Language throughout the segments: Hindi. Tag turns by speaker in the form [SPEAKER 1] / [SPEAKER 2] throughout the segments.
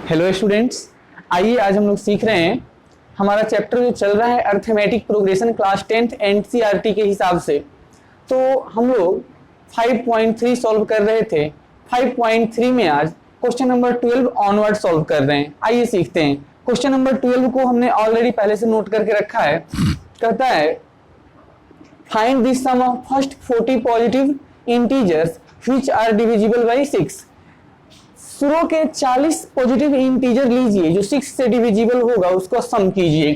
[SPEAKER 1] हेलो स्टूडेंट्स, आइए आज हम लोग सीख रहे हैं हमारा चैप्टर जो चल रहा है arithmetic progression class 10th NCERT के हिसाब से। तो हम लोग 5.3 सॉल्व कर रहे थे। 5.3 में आज क्वेश्चन नंबर 12 ऑनवर्ड सॉल्व कर रहे हैं। आइए सीखते हैं। क्वेश्चन नंबर 12 को हमने ऑलरेडी पहले से नोट करके रखा है। कहता है find the sum of first 40 positive integers which are divisible by 6। शुरू के 40 पॉजिटिव इंटीजर लीजिए जो 6 से डिविजिबल होगा, उसको सम कीजिए।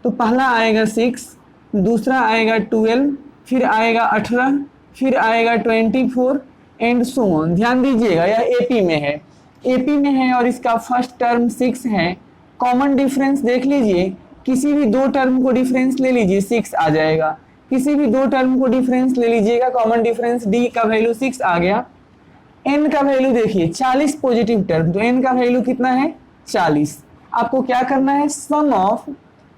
[SPEAKER 1] तो पहला आएगा 6, दूसरा आएगा 12, फिर आएगा 18, फिर आएगा 24 एंड सो ऑन। ध्यान दीजिएगा यह एपी में है, एपी में है और इसका फर्स्ट टर्म 6 है। कॉमन डिफरेंस देख लीजिए, किसी भी दो टर्म को डिफरेंस ले लीजिए 6 आ जाएगा। किसी भी दो टर्म को डिफरेंस ले लीजिएगा, कॉमन डिफरेंस डी का वैल्यू 6 आ गया। n का वैल्यू देखिए 40 पॉजिटिव टर्म, तो n का वैल्यू कितना है 40। आपको क्या करना है, सम ऑफ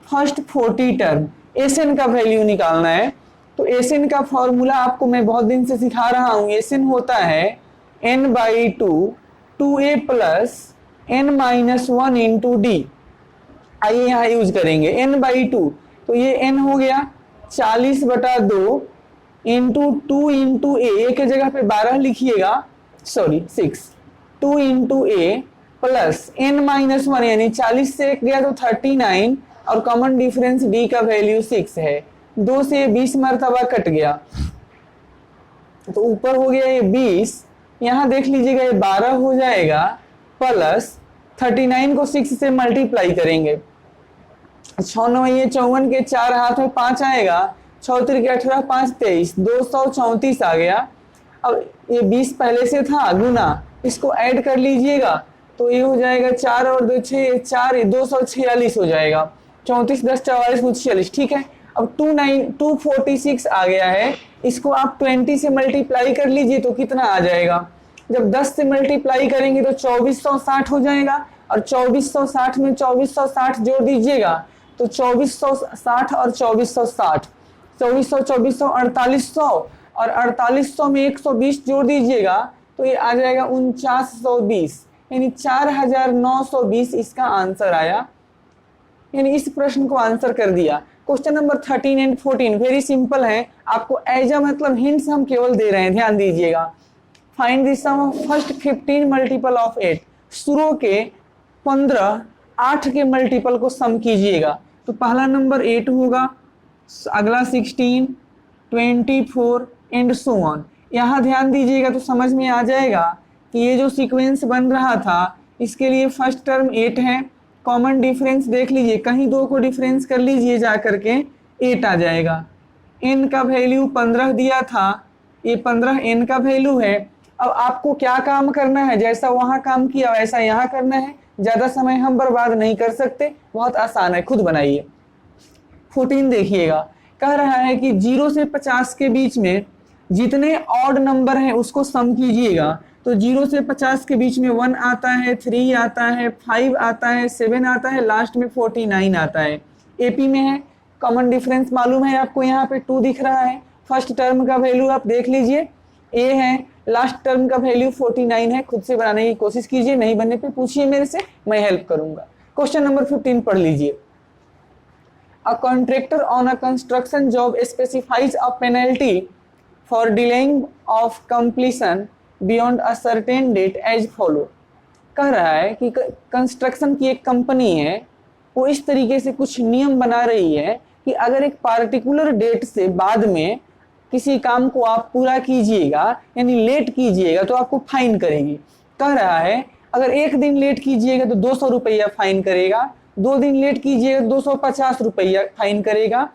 [SPEAKER 1] फर्स्ट 40 टर्म Sn का वैल्यू निकालना है। तो Sn का फॉर्मूला आपको मैं बहुत दिन से सिखा रहा हूँ। Sn होता है n/2 2a plus n-1 into D. आइए यहाँ यूज करेंगे n/2, तो ये n हो गया 40/2 इंटू 2 इंटू ए के जगह पे 12 लिखिएगा, सॉरी 6, 2 इंटू ए प्लस n-1 यानी 40 से 1 गया तो 39 और कॉमन डिफरेंस d का वैल्यू 6 है। 2 से 20 मरतबा कट गया तो ऊपर हो गया ये 20, यहाँ देख लीजिएगा ये 12 हो जाएगा प्लस 39 को 6 से मल्टीप्लाई करेंगे। 6 9 ये 54 के 4 हाथ में 5 आएगा, 6 3 18 5 23 234 आ गया। अब ये 20 पहले से था गुना, इसको ऐड कर लीजिएगा तो ये हो जाएगा 4 और 2 6 4 246 हो जाएगा। 34 10 44 46, ठीक है। अब 246 आ गया है, इसको आप 20 से मल्टीप्लाई कर लीजिए तो कितना आ जाएगा। जब 10 से मल्टीप्लाई करेंगे तो 2460 हो जाएगा और 2460 में 2460 जोड़ दीजिएगा तो 2460 और 2460 2400 2400 4800 और 4800 में 120 जोड़ दीजिएगा तो ये आ जाएगा 4920, यानी 4920 इसका आंसर आया। यानी इस प्रश्न को आंसर कर दिया। Question number 13 and 14 very simple है। आपको एज अ मतलब हिंट्स हम केवल दे रहे हैं, ध्यान दीजिएगा। Find the sum of first 15 multiple of 8। शुरू के 15 8 के मल्टीपल को सम कीजिएगा। तो पहला नंबर 8 होगा, अगला 16 24 एंड सो ऑन। यहाँ ध्यान दीजिएगा तो समझ में आ जाएगा कि ये जो सीक्वेंस बन रहा था इसके लिए फर्स्ट टर्म 8 है। कॉमन डिफरेंस देख लीजिए, कहीं दो को डिफरेंस कर लीजिए जा करके 8 आ जाएगा। n का वैल्यू 15 दिया था, ये 15 n का वैल्यू है। अब आपको क्या काम करना है, जैसा वहाँ काम किया वैसा यहाँ करना है। ज़्यादा समय हम बर्बाद नहीं कर सकते, बहुत आसान है, खुद बनाइए। 14 देखिएगा, कह रहा है कि 0 से 50 के बीच में जितने ऑड नंबर हैं उसको सम कीजिएगा। तो 0 से 50 के बीच में 1 आता है, 3 आता है, 5 आता है, 7 आता है, लास्ट में 49 आता है। एपी में है। कॉमन डिफरेंस मालूम है आपको, यहाँ पे 2 दिख रहा है। फर्स्ट टर्म का वैल्यू आप देख लीजिए ए है, लास्ट टर्म का वैल्यू 49 है। खुद से बनाने की कोशिश कीजिए, नहीं बनने पे पूछिए मेरे से, मैं हेल्प करूंगा। क्वेश्चन नंबर 15 पढ़ लीजिए। A contractor on a construction job specifies a penalty for delaying of completion beyond a certain date as follow। कह रहा है कि कंस्ट्रक्शन की एक कंपनी है, वो इस तरीके से कुछ नियम बना रही है कि अगर एक पार्टिकुलर डेट से बाद में किसी काम को आप पूरा कीजिएगा यानी लेट कीजिएगा तो आपको फाइन करेगी। कह रहा है अगर 1 दिन लेट कीजिएगा तो 200 रुपया फाइन करेगा, 2 दिन लेट कीजिएगा 250 रुपया फाइन करेगा,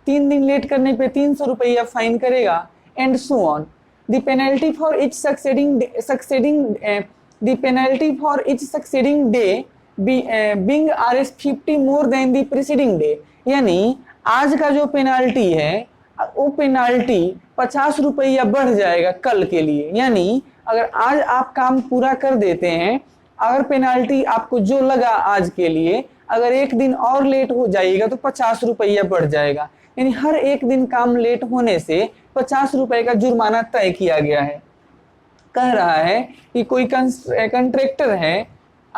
[SPEAKER 1] 3 दिन लेट करने पे 300 रुपया फाइन करेगा and so on. The penalty for each succeeding day being Rs50 more than the preceding day. यानी आज का जो पेनाल्टी है वो पेनाल्टी 50 रुपया बढ़ जाएगा कल के लिए। यानी अगर आज आप काम पूरा कर देते हैं, अगर पेनाल्टी आपको जो लगा आज के लिए, अगर 1 दिन और लेट हो जाएगा तो 50 रुपया बढ़ जाएगा। यानी हर 1 दिन काम लेट होने से 50 रुपए का जुर्माना तय किया गया है। कह रहा है कि कोई कंट्रैक्टर है,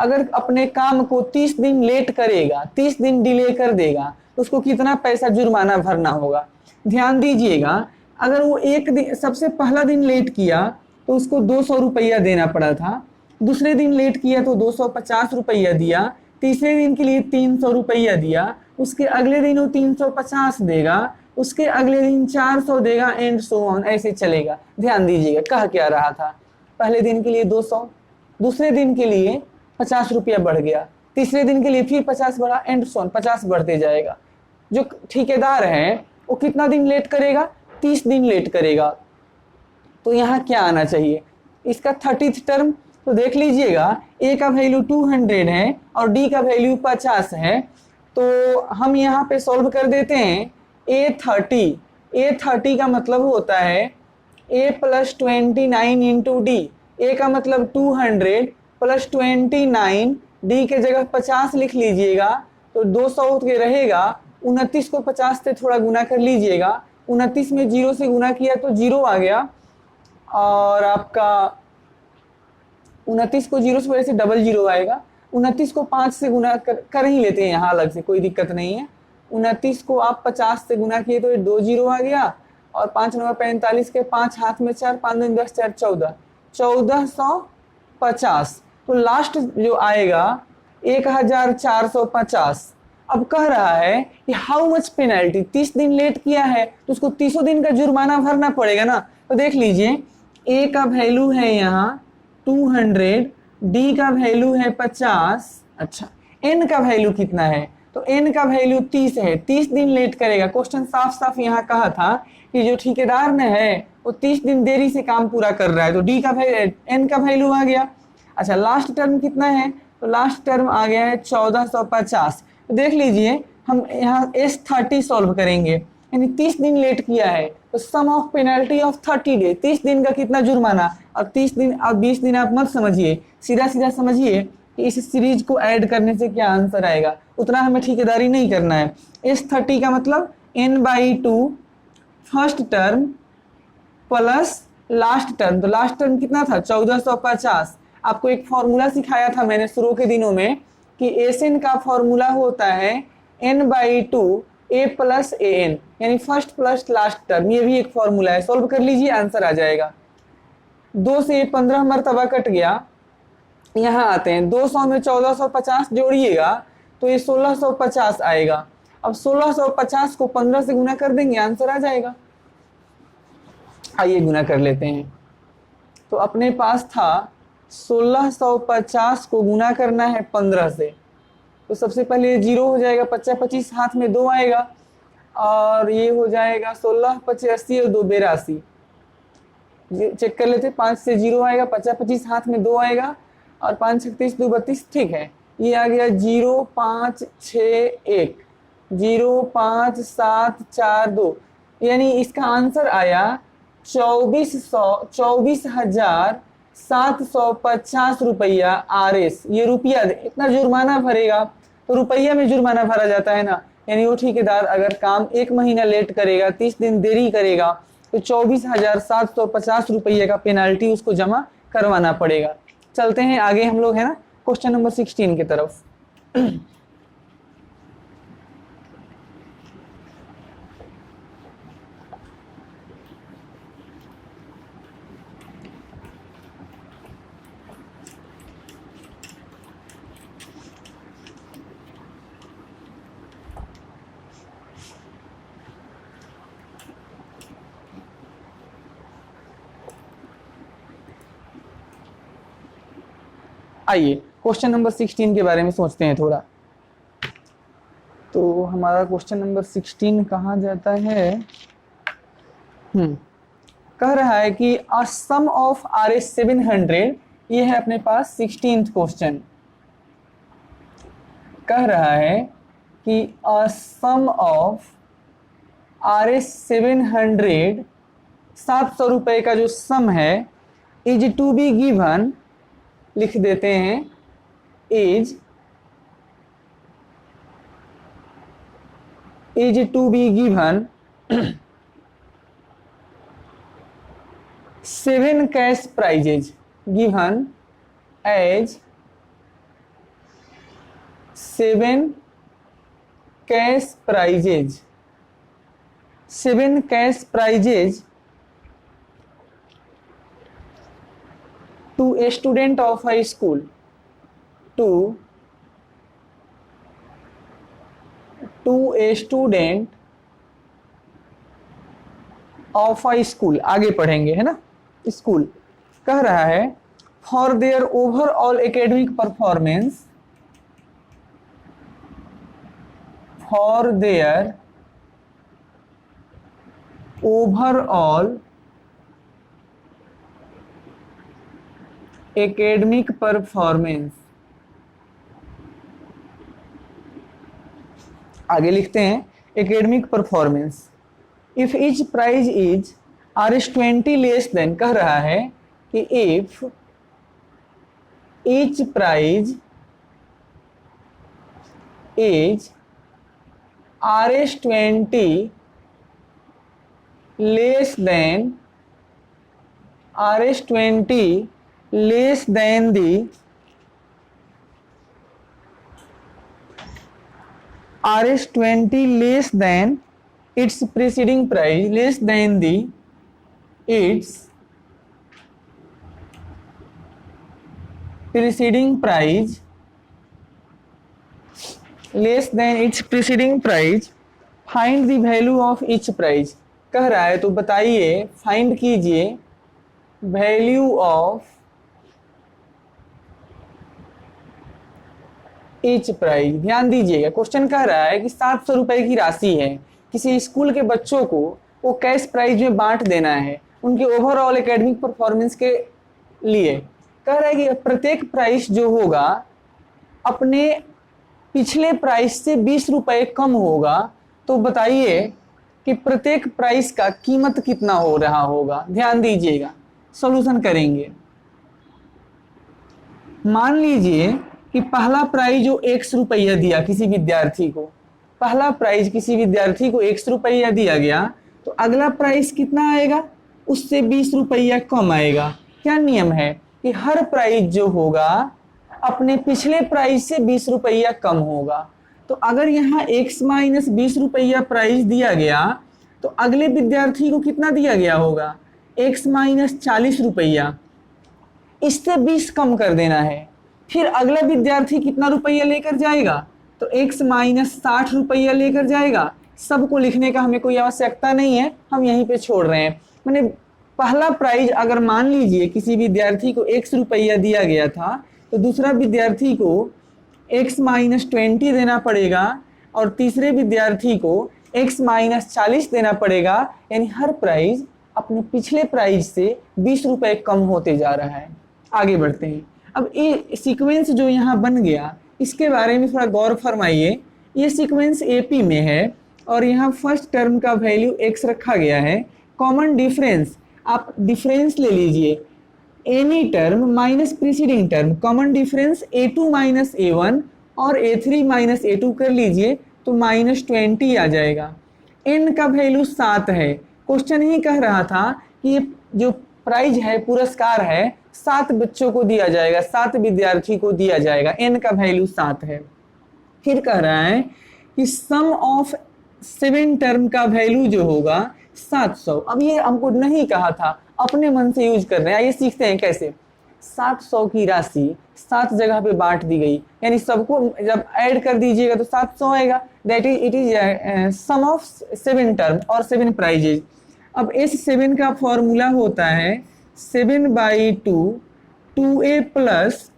[SPEAKER 1] अगर अपने काम को 30 दिन लेट करेगा, 30 दिन डिले कर देगा, तो उसको कितना पैसा जुर्माना भरना होगा। ध्यान दीजिएगा, अगर वो एक दिन सबसे पहला दिन लेट किया तो उसको 200 रुपया देना पड़ा था, दूसरे दिन लेट किया तो 250 रुपया दिया, तीसरे दिन के लिए 300 रुपया दिया, उसके अगले दिन वो 350 देगा, उसके अगले दिन 400 देगा, एंड सो ऑन, ऐसे चलेगा। ध्यान दीजिएगा कह क्या रहा था, पहले दिन के लिए 200, दूसरे दिन के लिए 50 रुपया बढ़ गया, तीसरे दिन के लिए फिर 50 बढ़ा, एंड सो ऑन, 50 बढ़ते जाएगा। जो ठेकेदार है वो कितना दिन लेट करेगा, 30 दिन लेट करेगा। तो यहाँ क्या आना चाहिए, इसका 30th टर्म। तो देख लीजिएगा, ए का वैल्यू 200 है और डी का वैल्यू 50 है। तो हम यहाँ पे सॉल्व कर देते हैं। A30 का मतलब होता है A + 29 इंटू डी। ए का मतलब 200 + 29, डी के जगह 50 लिख लीजिएगा, तो 200 के रहेगा। 29 को 50 से थोड़ा गुना कर लीजिएगा, 29 में 0 से गुना किया तो 0 आ गया, और आपका 29 को 0 से वजह से डबल 0 आएगा। 29 को 5 से गुना कर ही लेते हैं यहाँ अलग से, कोई दिक्कत नहीं है। 29 को आप 50 से गुना किए तो 2 0 आ गया, और 5 9 45 के 5 हाथ में 4, 5 2 10 4 14, 1450। तो लास्ट जो आएगा 1450। अब कह रहा है कि हाउ मच पेनल्टी, 30 दिन लेट किया है तो उसको 30 दिन का जुर्माना भरना पड़ेगा ना। तो देख लीजिए, ए का वैल्यू है यहाँ 200, डी का वैल्यू है 50, अच्छा एन का वैल्यू कितना है, तो एन का वैल्यू 30 है, 30 दिन लेट करेगा। क्वेश्चन साफ साफ यहाँ कहा था कि जो ठेकेदार ने है वो 30 दिन देरी से काम पूरा कर रहा है, तो डी का एन का वैल्यू आ गया। अच्छा, लास्ट टर्म कितना है, तो लास्ट टर्म आ गया है 1450। तो देख लीजिए, हम यहाँ S30 सॉल्व करेंगे, यानी 30 दिन लेट किया है तो सम ऑफ पेनल्टी ऑफ 30 डे, 30 दिन का कितना जुर्माना। और 30 दिन और 20 दिन आप मत समझिए, सीधा सीधा समझिए कि इस सीरीज को ऐड करने से क्या आंसर आएगा, उतना हमें ठेकेदारी नहीं करना है। S30 का मतलब n/2 first term plus last term, तो लास्ट टर्म कितना था 1450। आपको एक फॉर्मूला सिखाया था मैंने शुरू के दिनों में कि SN का फॉर्मूला होता है n/2 A + AN, यानी फर्स्ट प्लस लास्ट टर्म, ये भी एक फॉर्मूला है। सॉल्व कर लीजिए, आंसर आ जाएगा। 2 से 15 मरतबा कट गया, यहाँ आते हैं 200 में 1450 जोड़िएगा तो ये 1650 आएगा। अब 1650 को 15 से गुना कर देंगे, आंसर आ जाएगा। आइए गुना कर लेते हैं। तो अपने पास था 1650 को गुना करना है 15 से, तो सबसे पहले 0 हो जाएगा, 50 25 हाथ में 2 आएगा, और ये हो जाएगा 16 25 80 और 2 82। चेक कर लेते, 5 से 0 आएगा, 50 25 हाथ में 2 आएगा, और 5 36 2 32, ठीक है। ये आ गया 0 5 6 1 0 5 7 4 2, यानी इसका आंसर आया 24,750 रुपया RS। ये रुपया, इतना जुर्माना भरेगा, तो रुपया में जुर्माना भरा जाता है ना, यानी वो ठेकेदार अगर काम 1 महीना लेट करेगा, 30 दिन देरी करेगा, तो 24,750 रुपये का पेनाल्टी उसको जमा करवाना पड़ेगा। चलते हैं आगे हम लोग, है ना, क्वेश्चन नंबर 16 की तरफ। आइए क्वेश्चन नंबर 16 के बारे में सोचते हैं थोड़ा। तो हमारा क्वेश्चन नंबर 16 कहाँ जाता है, कह रहा है कि अ सम ऑफ RS 700, ये है अपने पास 16th क्वेश्चन। कह रहा है कि अ सम ऑफ RS 700, 700 रुपए का जो सम है, इज टू बी गिवन, लिख देते हैं is to be given 7 cash prizes, given as 7 cash prizes, 7 cash prizes to a student of high school, to a student of high school, आगे पढ़ेंगे है ना, स्कूल। कह रहा है for their overall academic performance, for their overall academic performance, आगे लिखते हैं academic performance, if each prize is Rs20 less than, कह रहा है कि if each prize is Rs20 less than Rs20 less than the Rs20 less than its preceding price, less than the its preceding price, less than its preceding price, find the value of each price। कह रहा है तो बताइए, फाइंड कीजिए वैल्यू ऑफ ईच प्राइज। ध्यान दीजिएगा, क्वेश्चन कह रहा है कि 700 रुपए की राशि है, किसी स्कूल के बच्चों को वो कैश प्राइज में बांट देना है उनके ओवरऑल एकेडमिक परफॉर्मेंस के लिए। कह रहा है कि प्रत्येक प्राइस जो होगा अपने पिछले प्राइस से 20 रुपए कम होगा, तो बताइए कि प्रत्येक प्राइस का कीमत कितना हो रहा होगा। ध्यान दीजिएगा, सॉल्यूशन करेंगे। मान लीजिए कि पहला प्राइज जो 100 रुपया दिया किसी विद्यार्थी को, पहला प्राइज किसी विद्यार्थी को 100 रुपया दिया गया, तो अगला प्राइस कितना आएगा, उससे 20 रुपया कम आएगा। क्या नियम है कि हर प्राइस जो होगा अपने पिछले प्राइस से 20 रुपया कम होगा। तो अगर यहाँ x माइनस 20 रुपया प्राइस दिया गया तो अगले विद्यार्थी को कितना दिया गया होगा, x माइनस 40 रुपया, इससे 20 कम कर देना है। फिर अगला विद्यार्थी कितना रुपया लेकर जाएगा, तो x माइनस 60 रुपया लेकर जाएगा। सबको लिखने का हमें कोई आवश्यकता नहीं है, हम यहीं पे छोड़ रहे हैं। मैंने पहला प्राइज अगर मान लीजिए किसी विद्यार्थी को 100 रुपया दिया गया था, तो दूसरा विद्यार्थी को x माइनस 20 देना पड़ेगा और तीसरे विद्यार्थी को x माइनस 40 देना पड़ेगा। यानी हर प्राइज अपने पिछले प्राइज से 20 रुपए कम होते जा रहा है। आगे बढ़ते हैं। अब ये सीक्वेंस जो यहाँ बन गया, इसके बारे में थोड़ा गौर फरमाइए। ये सीक्वेंस एपी में है और यहाँ फर्स्ट टर्म का वैल्यू x रखा गया है। कॉमन डिफरेंस, आप डिफरेंस ले लीजिए, any term minus preceding term, common difference a2 minus a1 और a3 माइनस a2 कर लीजिए तो माइनस 20 आ जाएगा। n का वैल्यू 7 है। क्वेश्चन ही कह रहा था कि ये जो प्राइज है, पुरस्कार है, 7 बच्चों को दिया जाएगा, 7 विद्यार्थी को दिया जाएगा। n का वैल्यू 7 है। फिर कह रहा है कि सम ऑफ 7 टर्म का वैल्यू जो होगा 700। अब ये हमको नहीं कहा था, अपने मन से यूज कर रहे हैं। आइए सीखते हैं कैसे। 700 की राशि 7 जगह पे बांट दी गई, यानी सबको जब ऐड कर दीजिएगा तो 700 आएगा। That is it is sum of 7 term और 7 प्राइजेज। अब इस 7 का फॉर्मूला होता है 7/2 2a plus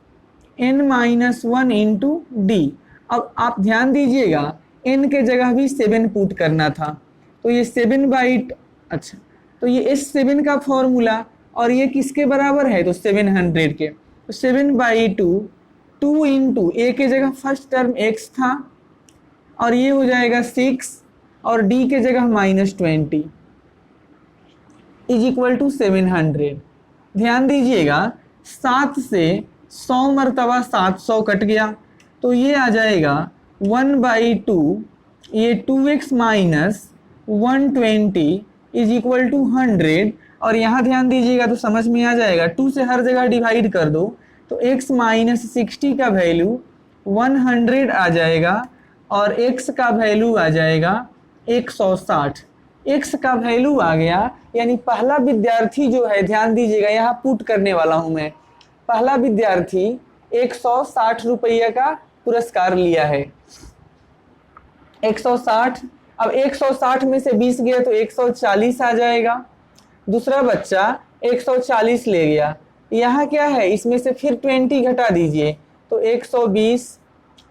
[SPEAKER 1] n minus 1 into D. अब आप ध्यान दीजिएगा, n के जगह भी 7 पुट करना था, तो ये 7/2, अच्छा, तो ये इस 7 का फॉर्मूला और ये किसके बराबर है, तो 700 के। तो 7/2 2 इंटू a के जगह फर्स्ट टर्म x था और ये हो जाएगा 6 और d के जगह माइनस 20 इज इक्वल टू 700। ध्यान दीजिएगा, 7 से 100 मरतबा 700 कट गया, तो ये आ जाएगा 1/2, ये 2x minus 120 is equal to 100। और यहाँ ध्यान दीजिएगा तो समझ में आ जाएगा, 2 से हर जगह डिवाइड कर दो तो x माइनस 60 का वैल्यू 100 आ जाएगा और x का वैल्यू आ जाएगा 160। x का वैल्यू आ गया, यानी पहला विद्यार्थी जो है, ध्यान दीजिएगा यहाँ पुट करने वाला हूं मैं, पहला विद्यार्थी 160 रुपये का पुरस्कार लिया है। 160, अब 160 में से 20 गया तो 140 आ जाएगा। दूसरा बच्चा 140 ले गया, यहाँ क्या है, इसमें से फिर 20 घटा दीजिए तो 120।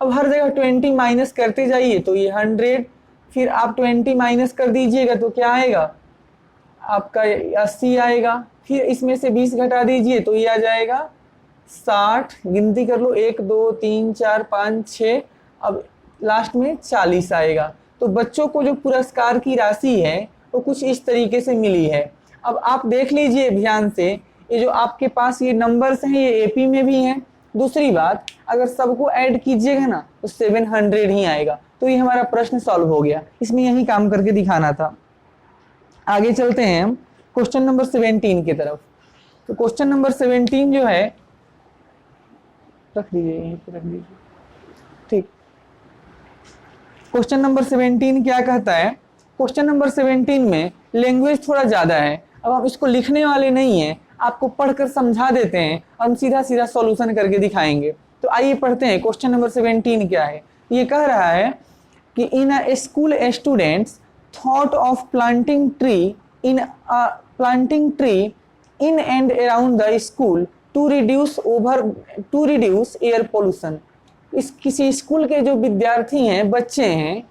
[SPEAKER 1] अब हर जगह 20 माइनस करते जाइए तो ये 100, फिर आप 20 माइनस कर दीजिएगा तो क्या आएगा आपका 80 आएगा। फिर इसमें से 20 घटा दीजिए तो ये आ जाएगा 60। गिनती कर लो, 1 2 3 4 5 6, अब लास्ट में 40 आएगा। तो बच्चों को जो पुरस्कार की राशि है वो कुछ इस तरीके से मिली है। अब आप देख लीजिए ध्यान से, ये जो आपके पास ये नंबर्स हैं ये एपी में भी हैं। दूसरी बात, अगर सबको ऐड कीजिएगा ना तो 700 ही आएगा। तो ये हमारा प्रश्न सॉल्व हो गया, इसमें यही काम करके दिखाना था। आगे चलते हैं हम क्वेश्चन नंबर 17 की तरफ। तो क्वेश्चन नंबर 17 जो है, रख दीजिए यहीं पे रख दीजिए, ठीक। क्वेश्चन नंबर 17 क्या कहता है? क्वेश्चन नंबर 17 में लैंग्वेज थोड़ा ज़्यादा है। अब हम इसको लिखने वाले नहीं हैं, आपको पढ़कर समझा देते हैं और हम सीधा सीधा सॉल्यूशन करके दिखाएंगे। तो आइए पढ़ते हैं क्वेश्चन नंबर 17 क्या है। ये कह रहा है कि in a school students thought of planting tree in and around the school to reduce air pollution. इस किसी स्कूल के जो विद्यार्थी हैं, बच्चे हैं,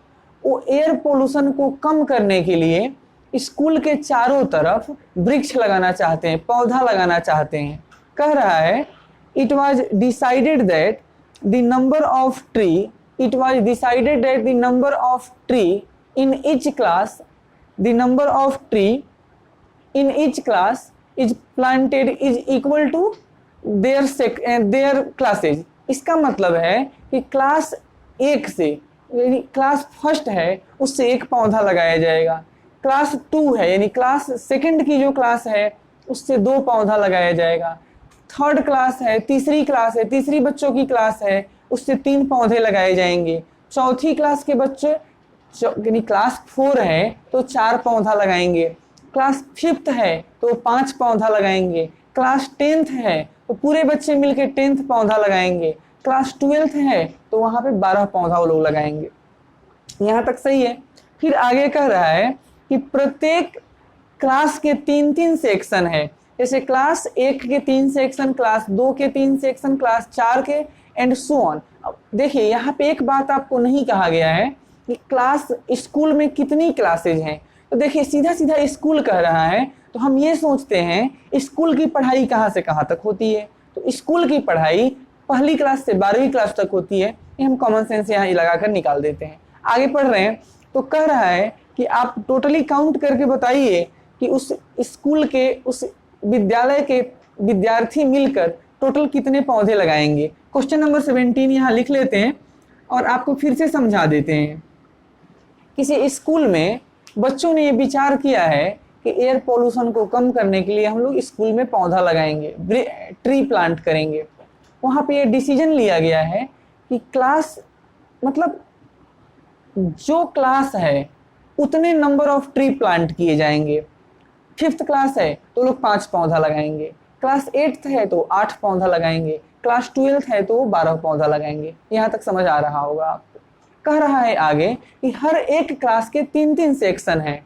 [SPEAKER 1] वो एयर पोल्यूशन को कम करने के लिए स्कूल के चारों तरफ वृक्ष लगाना चाहते हैं, पौधा लगाना चाहते हैं। कह रहा है it was decided that the number of tree in each class is planted is equal to their classes. इसका मतलब है कि क्लास 1 से, यानी क्लास फर्स्ट है उससे एक पौधा लगाया जाएगा, क्लास 2 है यानी क्लास सेकंड की जो क्लास है उससे 2 पौधा लगाया जाएगा, थर्ड क्लास है, तीसरी क्लास है, तीसरी बच्चों की क्लास है उससे 3 पौधे लगाए जाएंगे, चौथी क्लास के बच्चे यानी क्लास 4 है तो 4 पौधा लगाएंगे, क्लास 5th है तो 5 पौधा लगाएंगे, क्लास 10th है तो पूरे बच्चे मिलकर 10th पौधा लगाएंगे, क्लास 12th है तो वहाँ पे 12 पौधा वो लोग लगाएंगे। यहाँ तक सही है। फिर आगे कह रहा है कि प्रत्येक क्लास के 3-3 सेक्शन है, जैसे क्लास 1 के 3 सेक्शन, क्लास 2 के 3 सेक्शन, क्लास 4 के एंड सो ऑन। अब देखिए यहाँ पे एक बात आपको नहीं कहा गया है कि क्लास स्कूल में कितनी क्लासेज हैं। तो देखिए सीधा सीधा स्कूल कह रहा है तो हम ये सोचते हैं स्कूल की पढ़ाई कहाँ से कहाँ तक होती है। तो स्कूल की पढ़ाई पहली क्लास से 12वीं क्लास तक होती है। ये हम कॉमन सेंस यहाँ लगाकर निकाल देते हैं। आगे पढ़ रहे हैं तो कह रहा है कि आप टोटली काउंट करके बताइए कि उस स्कूल के, उस विद्यालय के विद्यार्थी मिलकर टोटल कितने पौधे लगाएंगे। क्वेश्चन नंबर 17 यहाँ लिख लेते हैं और आपको फिर से समझा देते हैं। किसी स्कूल में बच्चों ने ये विचार किया है कि एयर पोल्यूशन को कम करने के लिए हम लोग स्कूल में पौधा लगाएंगे, ट्री प्लांट करेंगे। वहाँ पे ये डिसीजन लिया गया है कि क्लास, मतलब जो क्लास है उतने नंबर ऑफ ट्री प्लांट किए जाएंगे। 5th क्लास है तो लोग 5 पौधा लगाएंगे, क्लास 8th है तो 8 पौधा लगाएंगे, क्लास 12th है तो 12 पौधा लगाएंगे। यहाँ तक समझ आ रहा होगा आपको। कह रहा है आगे कि हर एक क्लास के 3-3 सेक्शन है,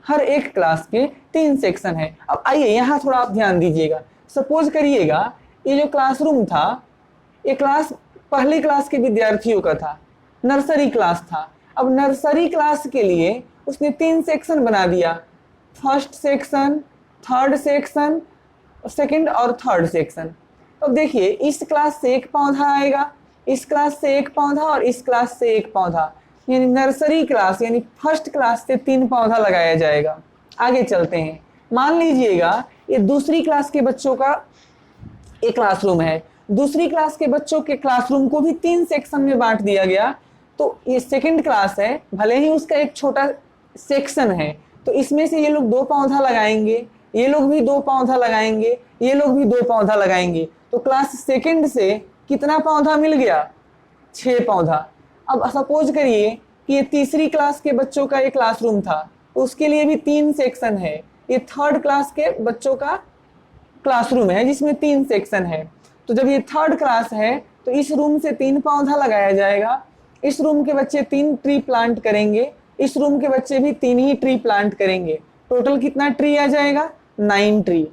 [SPEAKER 1] हर एक क्लास के 3 सेक्शन है। अब आइए यहाँ थोड़ा आप ध्यान दीजिएगा। सपोज करिएगा ये जो क्लासरूम था, ये क्लास पहली क्लास के विद्यार्थियों का था, नर्सरी क्लास था। अब नर्सरी क्लास के लिए उसने 3 सेक्शन बना दिया, first section, third section, second और थर्ड सेक्शन। तो देखिए इस क्लास से 1 पौधा आएगा, इस क्लास से 1 पौधा और इस क्लास से 1 पौधा, यानी नर्सरी क्लास यानी फर्स्ट क्लास से 3 पौधा लगाया जाएगा। आगे चलते हैं। मान लीजिएगा ये दूसरी क्लास के बच्चों का एक क्लासरूम है, दूसरी क्लास के बच्चों के क्लासरूम को भी 3 सेक्शन में बांट दिया गया। तो ये सेकंड क्लास है, भले ही उसका एक छोटा सेक्शन है, तो इसमें से ये लोग 2 पौधा लगाएंगे, ये लोग भी 2 पौधा लगाएंगे, ये लोग भी 2 पौधा लगाएंगे। तो क्लास सेकंड से कितना पौधा मिल गया? 6 पौधा। अब सपोज करिए कि ये तीसरी क्लास के बच्चों का एक क्लासरूम था, तो उसके लिए भी 3 सेक्शन है। ये थर्ड क्लास के बच्चों का क्लासरूम है जिसमें 3 सेक्शन है। तो जब ये थर्ड क्लास है तो इस रूम से 3 पौधा लगाया जाएगा, इस रूम के बच्चे 3 ट्री प्लांट करेंगे, इस रूम के बच्चे भी 3 ही ट्री प्लांट करेंगे। टोटल कितना ट्री आ जाएगा? 9 ट्री।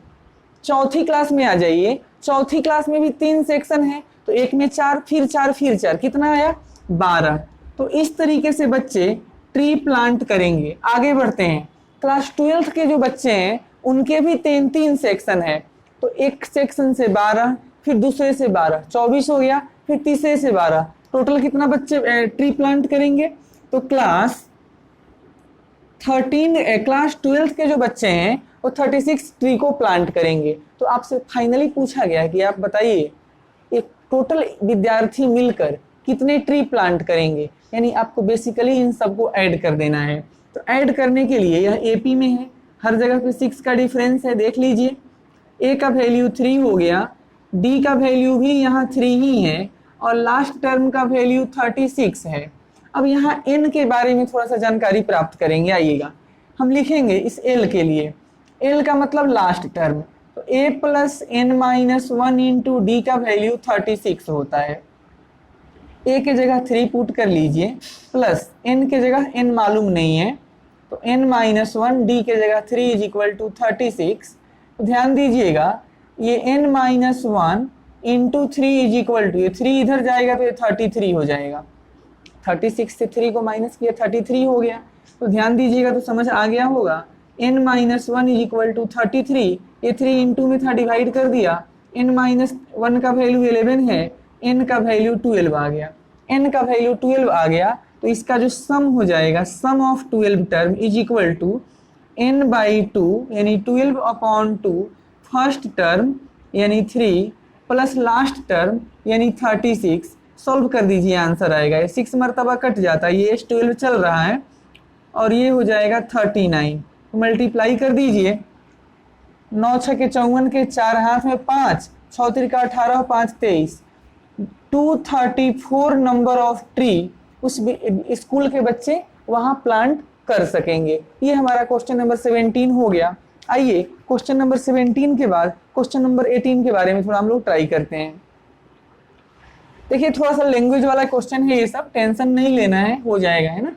[SPEAKER 1] चौथी क्लास में आ जाइए, चौथी क्लास में भी 3 सेक्शन है, तो एक में 4 फिर 4 फिर 4, कितना आया? 12। तो इस तरीके से बच्चे ट्री प्लांट करेंगे। आगे बढ़ते हैं, क्लास 12 के जो बच्चे हैं उनके भी 3 सेक्शन है, तो एक सेक्शन से 12, फिर दूसरे से 12, 24 हो गया, फिर तीसरे से 12, टोटल कितना बच्चे ट्री प्लांट करेंगे? तो क्लास 12 के जो बच्चे हैं वो 36 ट्री को प्लांट करेंगे। तो आपसे फाइनली पूछा गया कि आप बताइए एक टोटल विद्यार्थी मिलकर कितने ट्री प्लांट करेंगे, यानी आपको बेसिकली इन सबको ऐड कर देना है। तो ऐड करने के लिए यह एपी में है, हर जगह पे 6 का डिफरेंस है, देख लीजिए। ए का वैल्यू 3 हो गया, डी का वैल्यू भी यहाँ 3 ही है, और लास्ट टर्म का वैल्यू 36 है। अब यहाँ एन के बारे में थोड़ा सा जानकारी प्राप्त करेंगे। आइएगा, हम लिखेंगे इस एल के लिए, एल का मतलब लास्ट टर्म, तो A plus N minus 1 into D का वैल्यू 36 होता है। ए के जगह 3 पुट कर लीजिए, प्लस एन के जगह एन मालूम नहीं है, तो एन माइनस 1, डी के जगह 3 इज इक्वल टू 36। तो ध्यान दीजिएगा, ये N minus 1 into 3 is equal to, ये 3 इधर जाएगा तो ये 33 हो जाएगा, 36 से 3 को माइनस किया 33 हो गया। तो ध्यान दीजिएगा, तो समझ आ गया होगा। n minus 1 is equal to 33, ये 3 इंटू में था डिवाइड कर दिया, n माइनस 1 का वैल्यू 11 है, n का वैल्यू 12 आ गया, n का वैल्यू 12 आ गया, तो इसका जो सम हो जाएगा, sum of 12 term is equal to n by 2 यानी 12 अपॉन 2, फर्स्ट टर्म यानी 3 प्लस लास्ट टर्म यानी 36। सॉल्व कर दीजिए, आंसर आएगा, ये 6 मरतबा कट जाता है, ये S12 चल रहा है, और ये हो जाएगा 39। मल्टीप्लाई कर दीजिए, 9 छके 54 के 4 हाथ में 5, 6 तिरका 18, 5 23, 234 नंबर ऑफ ट्री उस स्कूल के बच्चे वहां प्लांट कर सकेंगे। ये हमारा क्वेश्चन नंबर 17 हो गया। आइए क्वेश्चन नंबर 17 के बाद क्वेश्चन नंबर 18 के बारे में थोड़ा हम लोग ट्राई करते हैं। देखिए, थोड़ा सा लैंग्वेज वाला क्वेश्चन है, ये सब टेंशन नहीं लेना है, हो जाएगा, है ना।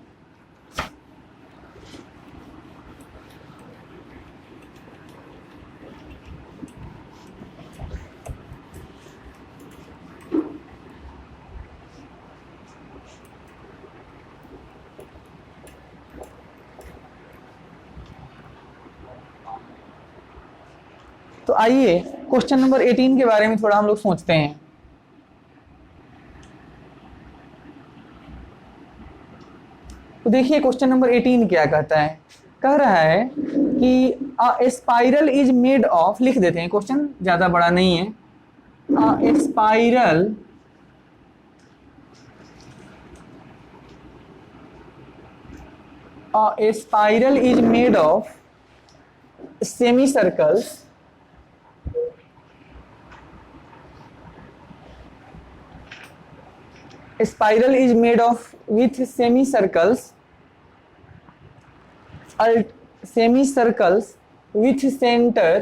[SPEAKER 1] तो आइए क्वेश्चन नंबर 18 के बारे में थोड़ा हम लोग सोचते हैं। तो देखिए क्वेश्चन नंबर 18 क्या कहता है, कह रहा है कि अ स्पाइरल इज मेड ऑफ, लिख देते हैं, क्वेश्चन ज्यादा बड़ा नहीं है। अ spiral is made of semicircles spiral is made of with semicircles with center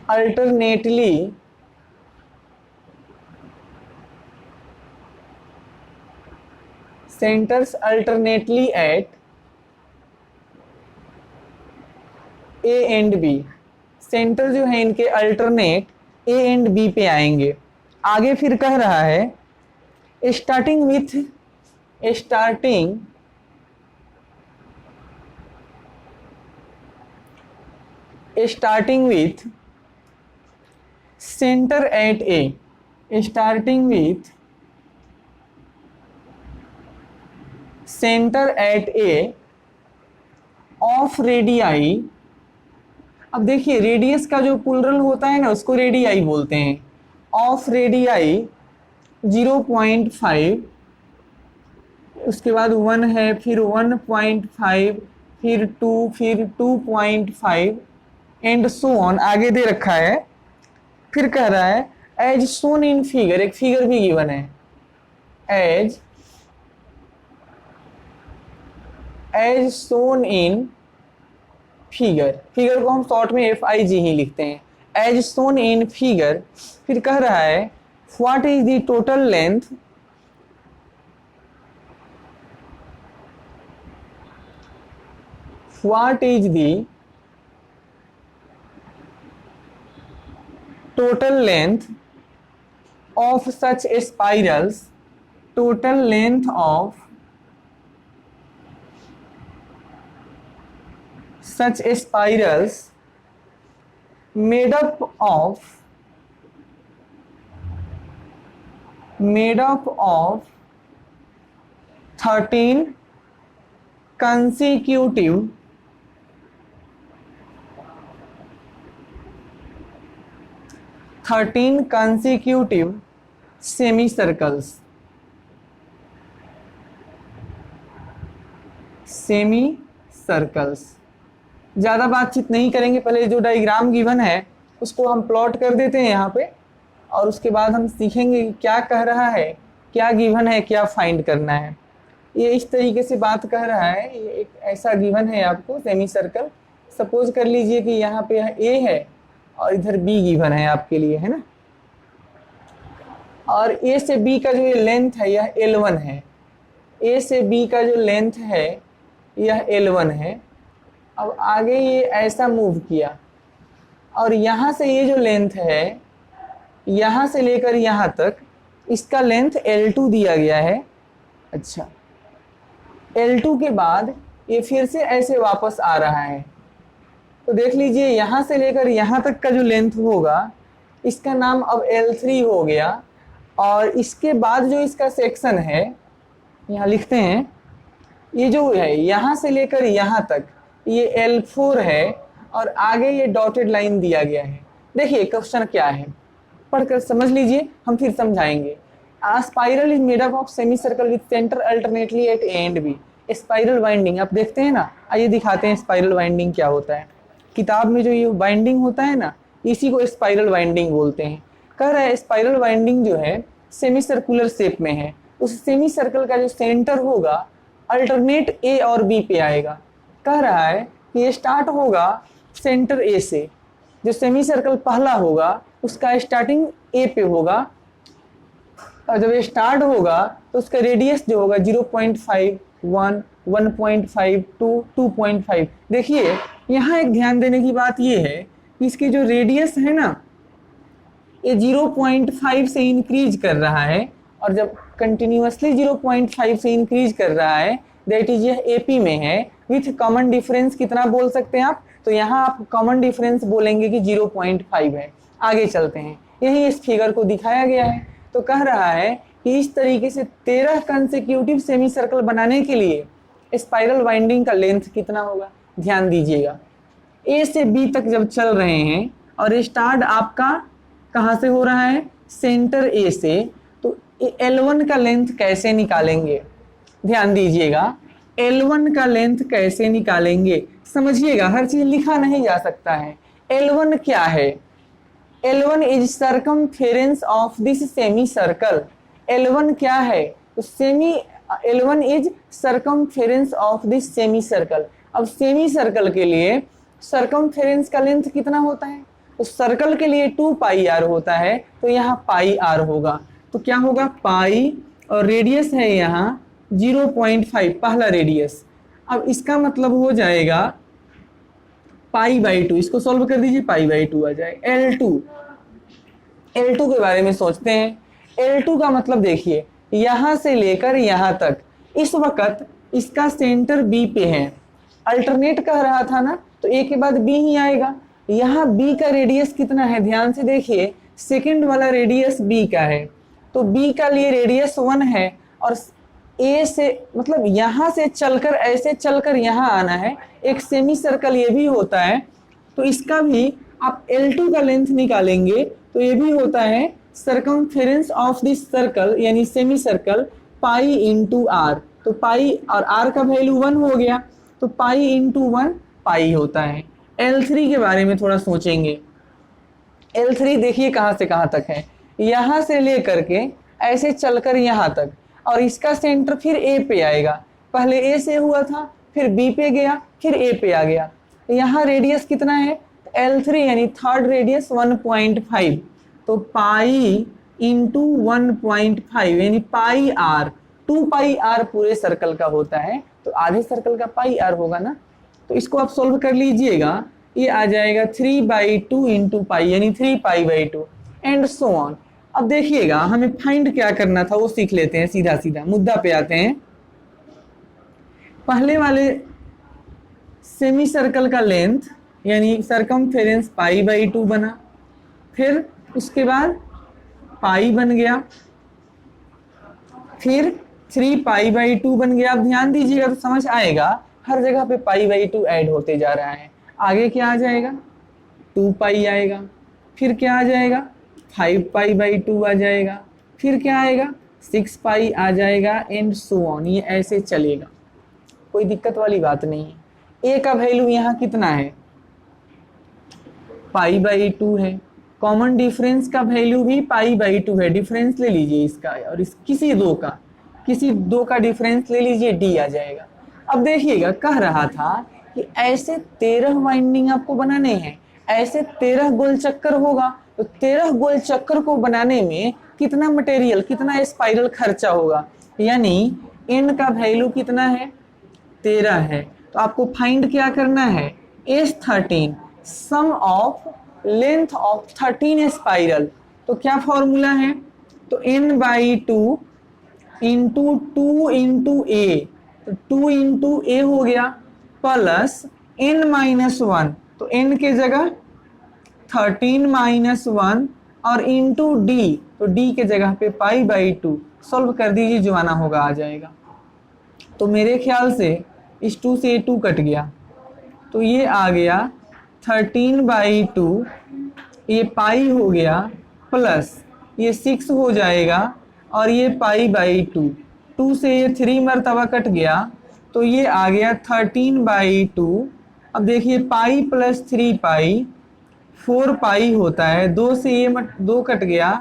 [SPEAKER 1] alternately centers alternately at A and B। Centre जो है इनके अल्टरनेट A एंड B पे आएंगे। आगे फिर कह रहा है starting with centre at A, starting with centre at A of radii. अब देखिए, रेडियस का जो प्लूरल होता है ना, उसको रेडियाई बोलते हैं। ऑफ रेडियाई 0.5, उसके बाद 1 है, फिर 1.5, फिर 2, फिर 2.5 एंड सो ऑन, आगे दे रखा है। फिर कह रहा है एज सोन इन फिगर, एक फिगर भी गिवन है, as shown in figure, figure को हम शॉर्ट में FIG ही लिखते हैं, एज सोन इन फिगर। फिर कह रहा है what is the total length what is the total length of such spirals, total length of such spirals made up of 13 consecutive semicircles, ज़्यादा बातचीत नहीं करेंगे, पहले जो डायग्राम गिवन है उसको हम प्लॉट कर देते हैं यहाँ पे, और उसके बाद हम सीखेंगे कि क्या कह रहा है, क्या गिवन है, क्या फाइंड करना है। ये इस तरीके से बात कह रहा है, ये एक ऐसा गिवन है आपको सेमी सर्कल, सपोज कर लीजिए कि यहाँ पे A है और इधर B गिवन है आपके लिए, है ना, और A से B का जो ये लेंथ है यह L1 है, A से B का जो लेंथ है यह L1 है। अब आगे ये ऐसा मूव किया और यहाँ से ये जो लेंथ है यहाँ से लेकर यहाँ तक इसका लेंथ L2 दिया गया है। अच्छा, L2 के बाद ये फिर से ऐसे वापस आ रहा है, तो देख लीजिए यहाँ से लेकर यहाँ तक का जो लेंथ होगा इसका नाम अब L3 हो गया, और इसके बाद जो इसका सेक्शन है यहाँ लिखते हैं, ये जो है यहाँ से लेकर यहाँ तक ये L4 है, और आगे ये डॉटेड लाइन दिया गया है। देखिए क्वेश्चन क्या है, पढ़कर समझ लीजिए, हम फिर समझाएंगे। A spiral is made up of semicircle with center alternately at A and B। Spiral winding आप देखते हैं ना, आइए दिखाते हैं स्पाइरल वाइंडिंग क्या होता है। किताब में जो ये वाइंडिंग होता है ना, इसी को स्पाइरल वाइंडिंग बोलते हैं। कह रहा है स्पाइरल वाइंडिंग जो है सेमी सर्कुलर शेप में है, उस सेमी सर्कल का जो सेंटर होगा अल्टरनेट A और B पे आएगा। कह रहा है कि ये स्टार्ट होगा सेंटर A से, जो सेमी सर्कल पहला होगा उसका स्टार्टिंग A पे होगा, और जब ये स्टार्ट होगा तो उसका रेडियस जो होगा 0.5, 1, 1.5, 2, 2.5। देखिए यहाँ एक ध्यान देने की बात ये है कि इसकी जो रेडियस है ना ये 0.5 से इंक्रीज कर रहा है, और जब कंटिन्यूअसली 0.5 से इंक्रीज कर रहा है दैट इज यह AP में है, विथ कॉमन डिफरेंस कितना बोल सकते हैं आप, तो यहाँ आप कॉमन डिफरेंस बोलेंगे कि 0.5 है। आगे चलते हैं, यही इस फिगर को दिखाया गया है। तो कह रहा है कि इस तरीके से 13 कंसेक्यूटिव सेमी सर्कल बनाने के लिए स्पाइरल वाइंडिंग का लेंथ कितना होगा, ध्यान दीजिएगा। A से B तक जब चल रहे हैं और स्टार्ट आपका कहाँ से हो रहा है, सेंटर A से, तो L1 का लेंथ कैसे निकालेंगे, ध्यान दीजिएगा, L1 का लेंथ कैसे निकालेंगे, समझिएगा, हर चीज लिखा नहीं जा सकता है। L1 क्या है, L1 is circumference of this semi circle. L1 क्या है, तो L1 is circumference of this semi circle. अब सेमी सर्कल के लिए सर्कमफेरेंस का लेंथ कितना होता है, तो सर्कल के लिए 2 पाई r होता है, तो यहाँ पाई r होगा, तो क्या होगा पाई, और रेडियस है यहाँ 0.5 पहला रेडियस। अब इसका मतलब हो जाएगा π/2, इसको सॉल्व कर दीजिए, π/2 आ जाए। L2 के बारे में सोचते हैं। L2 का मतलब देखिए यहाँ से लेकर यहाँ तक, इस वक्त इसका सेंटर B पे है, अल्टरनेट कह रहा था ना, तो A के बाद B ही आएगा। यहाँ B का रेडियस कितना है, ध्यान से देखिए, सेकंड वाला रेडियस B का है, तो B का लिए रेडियस 1 है, और A से मतलब यहाँ से चलकर ऐसे चलकर यहाँ आना है। एक सेमी सर्कल ये भी होता है, तो इसका भी आप L2 का लेंथ निकालेंगे तो ये भी होता है सर्कमफेरेंस ऑफ दिस सर्कल यानी semi circle pi into r। तो पाई और r का वैल्यू 1 हो गया, तो पाई इंटू 1 पाई होता है। L3 के बारे में थोड़ा सोचेंगे। L3 देखिए कहाँ से कहाँ तक है, यहाँ से लेकर के ऐसे चलकर यहाँ तक, और इसका सेंटर फिर A पे आएगा। पहले A से हुआ था, फिर B पे गया, फिर A पे आ गया। यहाँ रेडियस कितना है, L3 यानी थर्ड रेडियस 1.5, तो पाई इंटू 1.5 यानी पाई आर, 2 पाई आर पूरे सर्कल का होता है, तो आधे सर्कल का पाई आर होगा ना। तो इसको आप सोल्व कर लीजिएगा, ये आ जाएगा 3/2 इंटू पाई यानी 3π/2 एंड सो ऑन। अब देखिएगा हमें फाइंड क्या करना था वो सीख लेते हैं, सीधा सीधा मुद्दा पे आते हैं। पहले वाले सेमी सर्कल का लेंथ यानी सरकमफेरेंस π/2 बना, फिर उसके बाद पाई बन गया, फिर 3π/2 बन गया। अब ध्यान दीजिएगा तो समझ आएगा, हर जगह पे π/2 ऐड होते जा रहा है। आगे क्या आ जाएगा, 2π आएगा, फिर क्या आ जाएगा 5π/2 आ जाएगा, फिर क्या आएगा 6π आ जाएगा एंड सो ऑन। ये ऐसे चलेगा, कोई दिक्कत वाली बात नहीं है। ए का वैल्यू यहाँ कितना है, π/2 है। कॉमन डिफरेंस का वैल्यू भी π/2 है, डिफरेंस ले लीजिए इसका और इस किसी दो का डिफरेंस ले लीजिए, डी आ जाएगा। अब देखिएगा कह रहा था कि ऐसे 13 वाइंडिंग आपको बनाने हैं, ऐसे 13 गोल चक्कर होगा, तो 13 गोल चक्कर को बनाने में कितना मटेरियल, कितना स्पाइरल खर्चा होगा, यानी एन का वैल्यू कितना है 13 है। तो आपको फाइंड क्या करना है, S13 sum of length of 13 spiral. तो क्या फॉर्मूला है, तो n/2 इंटू 2 इंटू ए, तो 2 इंटू ए हो गया, प्लस n-1, तो n के जगह 13-1 और इंटू डी, तो डी के जगह पे π/2। सॉल्व कर दीजिए, जो आना होगा आ जाएगा। तो मेरे ख्याल से इस 2 से 2 कट गया, तो ये आ गया 13/2, ये पाई हो गया, प्लस ये 6 हो जाएगा और ये π/2, 2 से ये 3 मरतबा कट गया, तो ये आ गया 13/2। अब देखिए पाई प्लस 3π 4π होता है, 2 से ये 2 कट गया,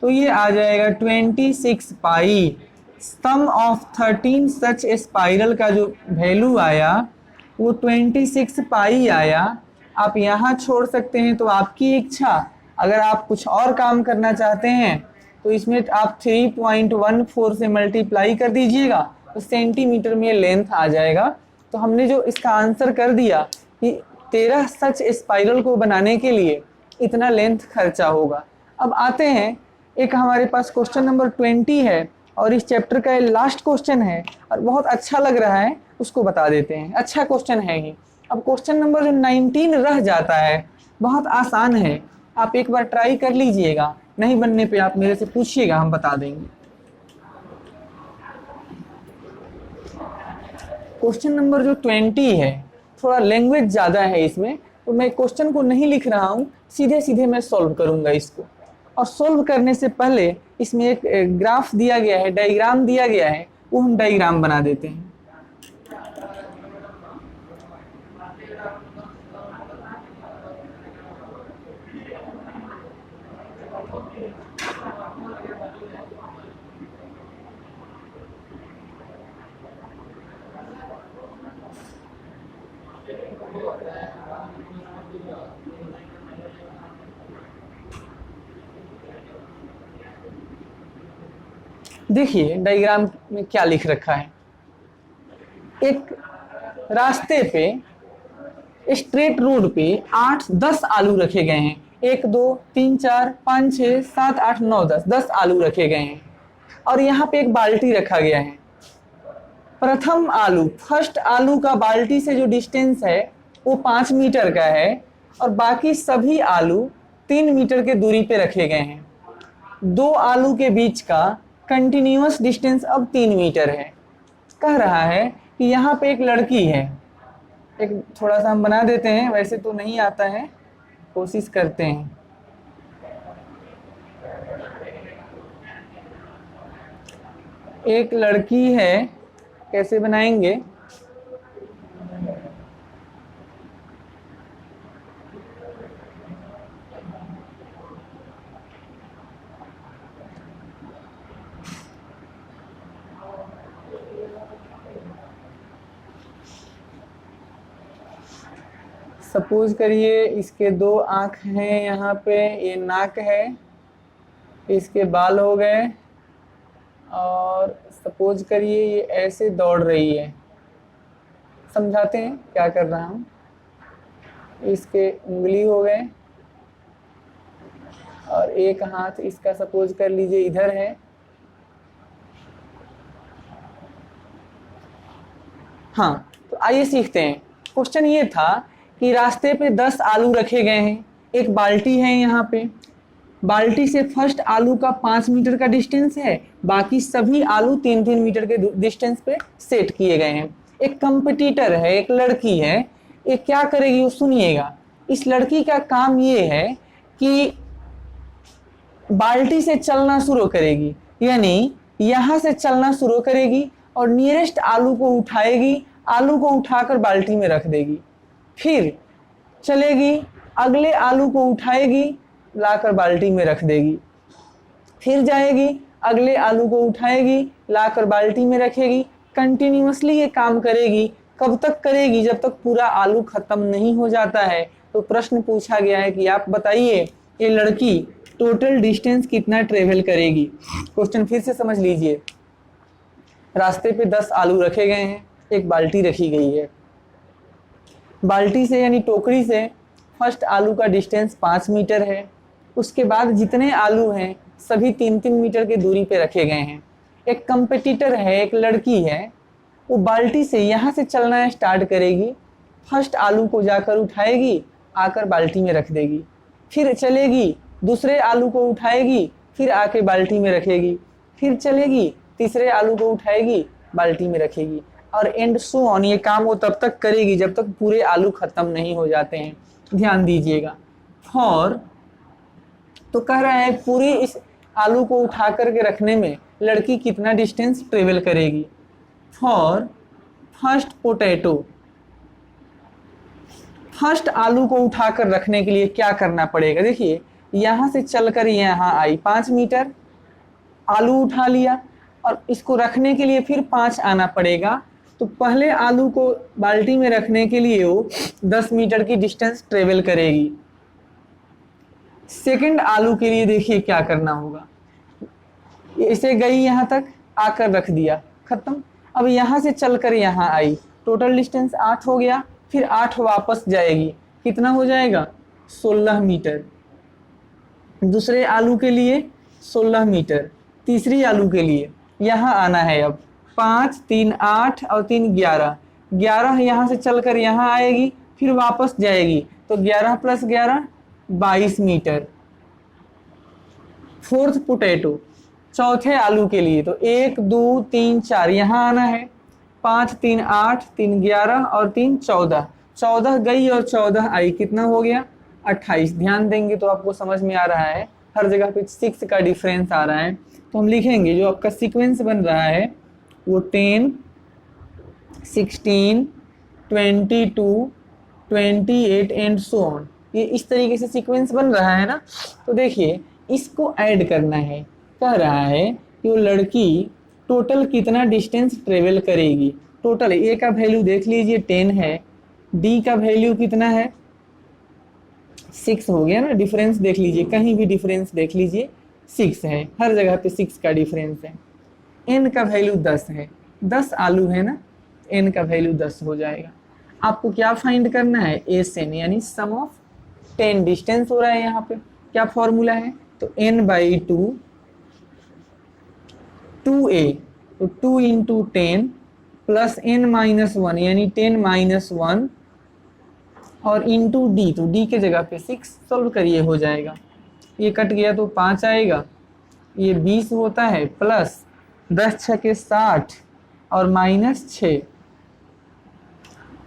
[SPEAKER 1] तो ये आ जाएगा 26π। सम ऑफ 13 सच स्पाइरल का जो वैल्यू आया वो 26π आया। आप यहाँ छोड़ सकते हैं तो आपकी इच्छा, अगर आप कुछ और काम करना चाहते हैं तो इसमें आप 3.14 से मल्टीप्लाई कर दीजिएगा, तो सेंटीमीटर में लेंथ आ जाएगा। तो हमने जो इसका आंसर कर दिया कि 13 सच स्पाइरल को बनाने के लिए इतना लेंथ खर्चा होगा। अब आते हैं, एक हमारे पास क्वेश्चन नंबर 20 है और इस चैप्टर का ये लास्ट क्वेश्चन है और बहुत अच्छा लग रहा है, उसको बता देते हैं। अच्छा क्वेश्चन है ही। अब क्वेश्चन नंबर जो 19 रह जाता है, बहुत आसान है, आप एक बार ट्राई कर लीजिएगा, नहीं बनने पे आप मेरे से पूछिएगा, हम बता देंगे। क्वेश्चन नंबर जो 20 है, थोड़ा लैंग्वेज ज़्यादा है इसमें, तो मैं क्वेश्चन को नहीं लिख रहा हूँ, सीधे सीधे मैं सॉल्व करूँगा इसको। और सॉल्व करने से पहले इसमें एक ग्राफ दिया गया है, डायग्राम दिया गया है, वो हम डायग्राम बना देते हैं। देखिए डायग्राम में क्या लिख रखा है। एक रास्ते पे, स्ट्रेट रोड पे 8-10 आलू रखे गए हैं। 1 2 3 4 5 6 7 8 9 10 आलू रखे गए हैं और यहाँ पे एक बाल्टी रखा गया है। प्रथम आलू, फर्स्ट आलू का बाल्टी से जो डिस्टेंस है वो 5 मीटर का है और बाकी सभी आलू 3 मीटर के दूरी पे रखे गए हैं। 2 आलू के बीच का कंटिन्यूअस डिस्टेंस अब 3 मीटर है। कह रहा है कि यहाँ पे एक लड़की है, एक थोड़ा सा हम बना देते हैं, वैसे तो नहीं आता है, कोशिश करते हैं। एक लड़की है, कैसे बनाएंगे, सपोज करिए इसके 2 आँख हैं, यहाँ पे ये नाक है, इसके बाल हो गए, और सपोज करिए ये ऐसे दौड़ रही है। समझाते हैं क्या कर रहा हूँ। इसके उंगली हो गए और एक हाथ इसका सपोज कर लीजिए इधर है। हाँ, तो आइए सीखते हैं। क्वेश्चन ये था कि रास्ते पे 10 आलू रखे गए हैं, एक बाल्टी है यहाँ पे, बाल्टी से फर्स्ट आलू का 5 मीटर का डिस्टेंस है, बाकी सभी आलू 3-3 मीटर के डिस्टेंस पे सेट किए गए हैं। एक कंपटीटर है, एक लड़की है, ये क्या करेगी वो सुनिएगा। इस लड़की का काम ये है कि बाल्टी से चलना शुरू करेगी, यानी यहाँ से चलना शुरू करेगी और नियरेस्ट आलू को उठाएगी, आलू को उठाकर बाल्टी में रख देगी, फिर चलेगी, अगले आलू को उठाएगी, लाकर बाल्टी में रख देगी, फिर जाएगी, अगले आलू को उठाएगी, लाकर बाल्टी में रखेगी। कंटिन्यूअसली ये काम करेगी। कब तक करेगी? जब तक पूरा आलू खत्म नहीं हो जाता है। तो प्रश्न पूछा गया है कि आप बताइए ये लड़की टोटल डिस्टेंस कितना ट्रेवल करेगी। क्वेश्चन फिर से समझ लीजिए। रास्ते पे 10 आलू रखे गए हैं, एक बाल्टी रखी गई है, बाल्टी से यानी टोकरी से फर्स्ट आलू का डिस्टेंस 5 मीटर है। उसके बाद जितने आलू हैं सभी 3-3 मीटर की दूरी पे रखे गए हैं। एक कंपटीटर है, एक लड़की है, वो बाल्टी से यहाँ से चलना स्टार्ट करेगी, फर्स्ट आलू को जाकर उठाएगी, आकर बाल्टी में रख देगी, फिर चलेगी, दूसरे आलू को उठाएगी, फिर आके बाल्टी में रखेगी, फिर चलेगी, तीसरे आलू को उठाएगी, बाल्टी में रखेगी, और एंड सो ऑन। ये काम वो तब तक करेगी जब तक पूरे आलू खत्म नहीं हो जाते हैं। ध्यान दीजिएगा। फॉर तो कह रहा है पूरी इस आलू को उठा करके रखने में लड़की कितना डिस्टेंस ट्रेवल करेगी। फॉर फर्स्ट पोटैटो, फर्स्ट आलू को उठाकर रखने के लिए क्या करना पड़ेगा? देखिए यहाँ से चलकर यहाँ आई, 5 मीटर आलू उठा लिया, और इसको रखने के लिए फिर 5 आना पड़ेगा। तो पहले आलू को बाल्टी में रखने के लिए वो 10 मीटर की डिस्टेंस ट्रेवल करेगी। सेकंड आलू के लिए देखिए क्या करना होगा। इसे गई यहाँ तक, आकर रख दिया, खत्म। अब यहाँ से चलकर यहाँ आई, टोटल डिस्टेंस 8 हो गया, फिर 8 वापस जाएगी, कितना हो जाएगा? 16 मीटर। दूसरे आलू के लिए 16 मीटर, तीसरी आलू के लिए यहाँ आना है। अब 5, 3, 8 और 3, 11, 11 यहाँ से चलकर यहाँ आएगी, फिर वापस जाएगी, तो 11 + 11 22 मीटर। फोर्थ पोटैटो, चौथे आलू के लिए तो 1, 2, 3, 4 यहाँ आना है, 5, 3, 8, 3, 11 और 3, 14, 14 गई और 14 आई, कितना हो गया? 28। ध्यान देंगे तो आपको समझ में आ रहा है, हर जगह पे 6 का डिफरेंस आ रहा है। तो हम लिखेंगे जो आपका सीक्वेंस बन रहा है वो 10, 16, 22, 28 एंड सो ऑन। ये इस तरीके से सीक्वेंस बन रहा है ना। तो देखिए इसको ऐड करना है। कह रहा है कि वो लड़की टोटल कितना डिस्टेंस ट्रेवल करेगी। टोटल ए का वैल्यू देख लीजिए 10 है, डी का वैल्यू कितना है? 6 हो गया ना। डिफरेंस देख लीजिए, कहीं भी डिफरेंस देख लीजिए 6 है, हर जगह पे 6 का डिफरेंस है। एन का वैल्यू 10 है, 10 आलू है ना, एन का वैल्यू 10 हो जाएगा। आपको क्या फाइंड करना है? एस एन यानी सम ऑफ 10 डिस्टेंस हो रहा है। यहाँ पे क्या फॉर्मूला है? तो n/2 2a, तो 2 × 10 प्लस n-1 यानी 10-1 और इंटू डी, तो डी के जगह पे 6 सॉल्व करिए, हो जाएगा। ये कट गया तो 5 आएगा, ये 20 होता है, प्लस 10 × 6 = 60 और -6,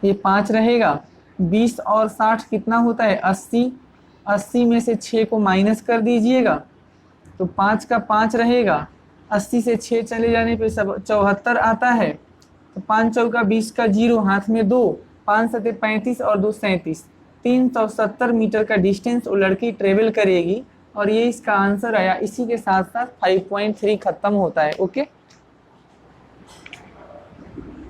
[SPEAKER 1] ये 5 रहेगा। 20 और 60 कितना होता है? 80। 80 में से 6 को माइनस कर दीजिएगा तो 5 का 5 रहेगा। 80 से 6 चले जाने पे सब 74 आता है। तो 5 चौका 20 का 0, हाथ में 2, 5 × 7 = 35 और 2 = 37, 370 मीटर का डिस्टेंस वो लड़की ट्रेवल करेगी। और ये इसका आंसर आया। इसी के साथ साथ 5.3 खत्म होता है। ओके।